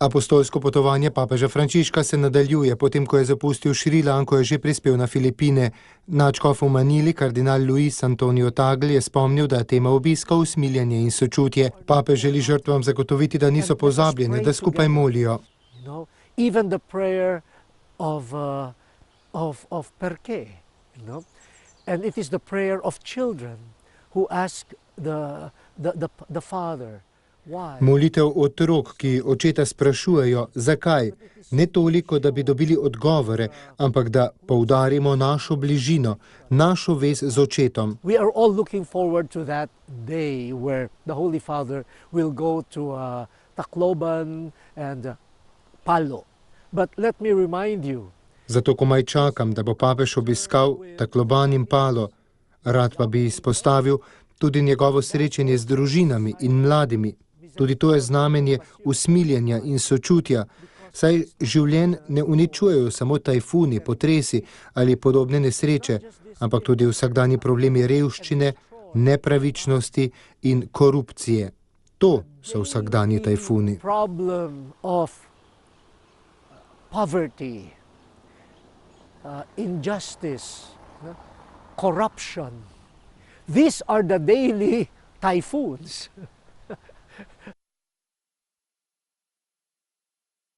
Apostolsko potovanje papeža Frančiška se nadaljuje, potem ko je zapustil Šrilanko, je že prispel na Filipine. Nadškof v Manili, kardinal Luis Antonio Tagle, je spomnil, da je tema obiska usmiljenje in sočutje. Papež želi žrtvam zagotoviti, da niso pozabljene, da skupaj molijo. Even the prayer of Perke, and it is the prayer of children who ask the Father. Molitev otrok, ki očeta sprašujejo, zakaj, ne toliko, da bi dobili odgovore, ampak da poudarimo našo bližino, našo vez z očetom. We are all looking forward to that day where the Holy Father will go to Tacloban and Palo. But let me remind you. Zato komaj čakam, da bo papež obiskal Tacloban in Palo. Rad pa bi izpostavil tudi njegovo srečanje z družinami in mladimi. Tudi to je znamenje usmiljenja in sočutja, saj življenj ne uničujejo samo tajfuni, potresi ali podobne nesreče, ampak tudi vsakdanji problemi revščine, nepravičnosti in korupcije. To so vsakdanji tajfuni. Problem of poverty, injustice, corruption. These are the daily typhoons.